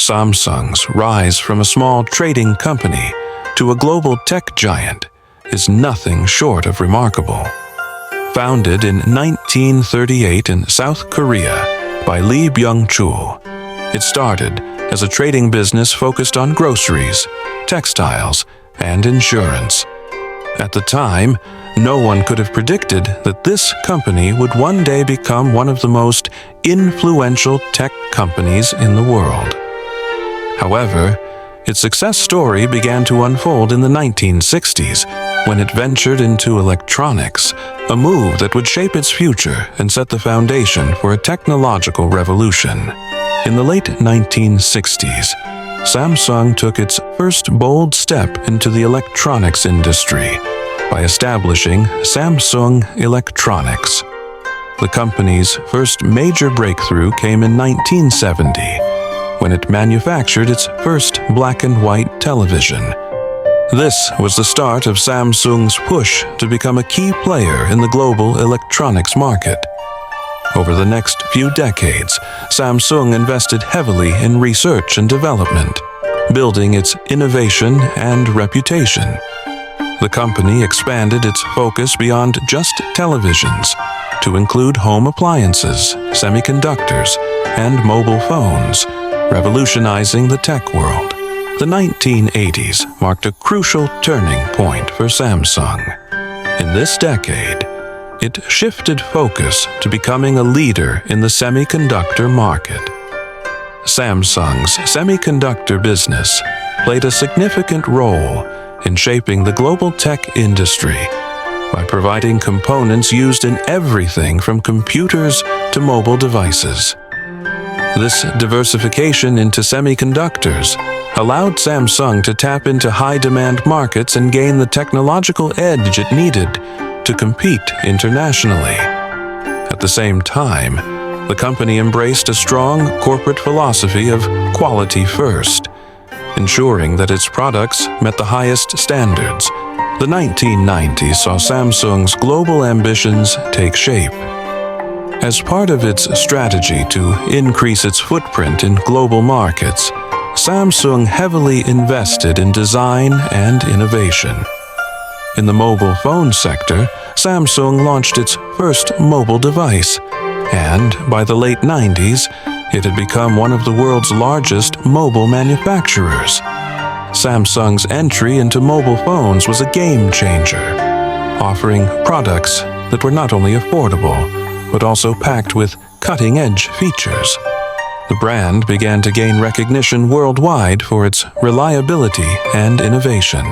Samsung's rise from a small trading company to a global tech giant is nothing short of remarkable. Founded in 1938 in South Korea by Lee Byung-chul, it started as a trading business focused on groceries, textiles, and insurance. At the time, no one could have predicted that this company would one day become one of the most influential tech companies in the world. However, its success story began to unfold in the 1960s when it ventured into electronics, a move that would shape its future and set the foundation for a technological revolution. In the late 1960s, Samsung took its first bold step into the electronics industry by establishing Samsung Electronics. The company's first major breakthrough came in 1970, when it manufactured its first black and white television. This was the start of Samsung's push to become a key player in the global electronics market. Over the next few decades, Samsung invested heavily in research and development, building its innovation and reputation. The company expanded its focus beyond just televisions to include home appliances, semiconductors, and mobile phones, revolutionizing the tech world. The 1980s marked a crucial turning point for Samsung. In this decade, it shifted focus to becoming a leader in the semiconductor market. Samsung's semiconductor business played a significant role in shaping the global tech industry by providing components used in everything from computers to mobile devices. This diversification into semiconductors allowed Samsung to tap into high-demand markets and gain the technological edge it needed to compete internationally. At the same time, the company embraced a strong corporate philosophy of quality first, ensuring that its products met the highest standards. The 1990s saw Samsung's global ambitions take shape. As part of its strategy to increase its footprint in global markets, Samsung heavily invested in design and innovation. In the mobile phone sector, Samsung launched its first mobile device, and by the late 90s, it had become one of the world's largest mobile manufacturers. Samsung's entry into mobile phones was a game changer, offering products that were not only affordable, but also packed with cutting-edge features. The brand began to gain recognition worldwide for its reliability and innovation.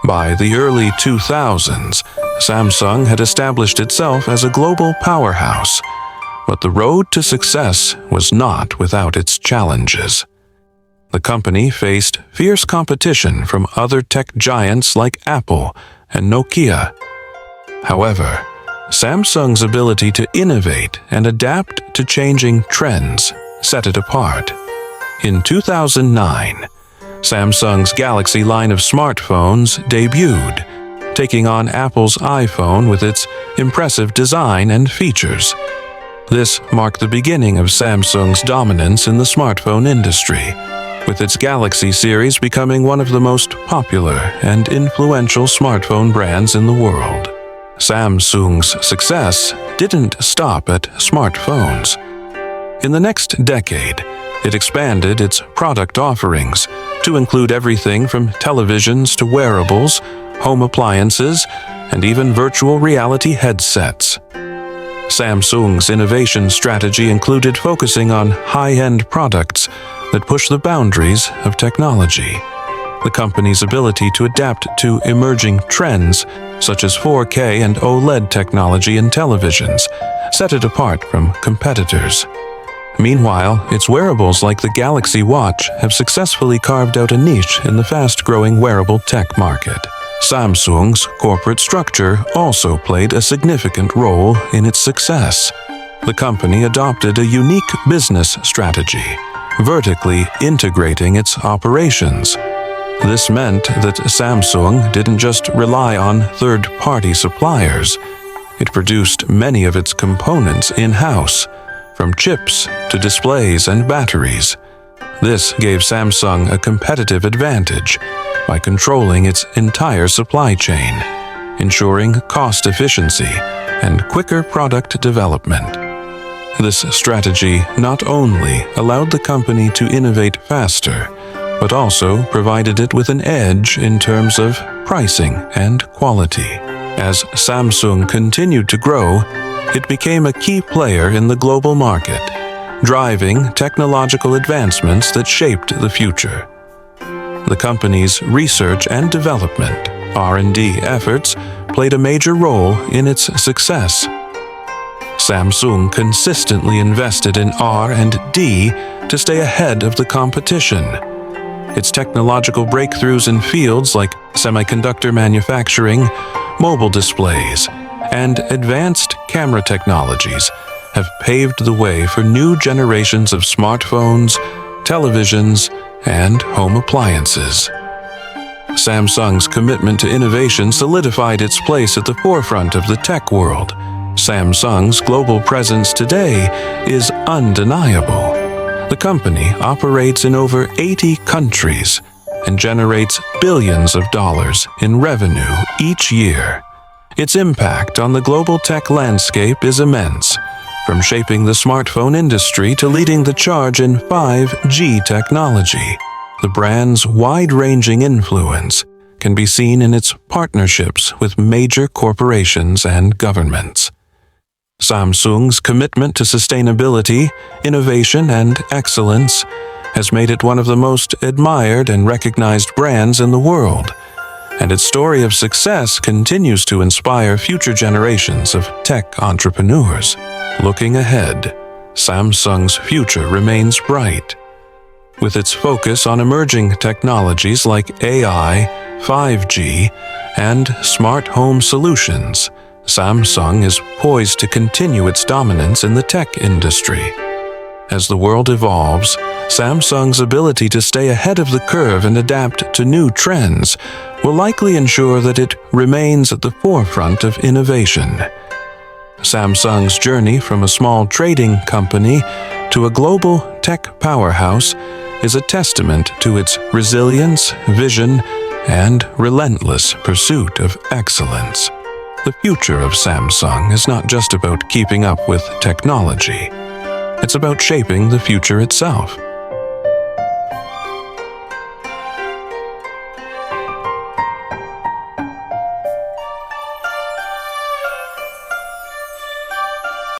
By the early 2000s, Samsung had established itself as a global powerhouse, but the road to success was not without its challenges. The company faced fierce competition from other tech giants like Apple and Nokia. However, Samsung's ability to innovate and adapt to changing trends set it apart. In 2009, Samsung's Galaxy line of smartphones debuted, taking on Apple's iPhone with its impressive design and features. This marked the beginning of Samsung's dominance in the smartphone industry, with its Galaxy series becoming one of the most popular and influential smartphone brands in the world. Samsung's success didn't stop at smartphones. In the next decade, it expanded its product offerings to include everything from televisions to wearables, home appliances, and even virtual reality headsets. Samsung's innovation strategy included focusing on high-end products that push the boundaries of technology. The company's ability to adapt to emerging trends, such as 4K and OLED technology in televisions, set it apart from competitors. Meanwhile, its wearables like the Galaxy Watch have successfully carved out a niche in the fast-growing wearable tech market. Samsung's corporate structure also played a significant role in its success. The company adopted a unique business strategy, vertically integrating its operations. This meant that Samsung didn't just rely on third-party suppliers. It produced many of its components in-house, from chips to displays and batteries. This gave Samsung a competitive advantage by controlling its entire supply chain, ensuring cost efficiency and quicker product development. This strategy not only allowed the company to innovate faster, but also provided it with an edge in terms of pricing and quality. As Samsung continued to grow, it became a key player in the global market, driving technological advancements that shaped the future. The company's research and development (R&D) efforts played a major role in its success. Samsung consistently invested in R&D to stay ahead of the competition. Its technological breakthroughs in fields like semiconductor manufacturing, mobile displays, and advanced camera technologies have paved the way for new generations of smartphones, televisions, and home appliances. Samsung's commitment to innovation solidified its place at the forefront of the tech world. Samsung's global presence today is undeniable. The company operates in over 80 countries and generates billions of dollars in revenue each year. Its impact on the global tech landscape is immense, from shaping the smartphone industry to leading the charge in 5G technology. The brand's wide-ranging influence can be seen in its partnerships with major corporations and governments. Samsung's commitment to sustainability, innovation, and excellence has made it one of the most admired and recognized brands in the world, and its story of success continues to inspire future generations of tech entrepreneurs. Looking ahead, Samsung's future remains bright. With its focus on emerging technologies like AI, 5G, and smart home solutions, Samsung is poised to continue its dominance in the tech industry. As the world evolves, Samsung's ability to stay ahead of the curve and adapt to new trends will likely ensure that it remains at the forefront of innovation. Samsung's journey from a small trading company to a global tech powerhouse is a testament to its resilience, vision, and relentless pursuit of excellence. The future of Samsung is not just about keeping up with technology. It's about shaping the future itself.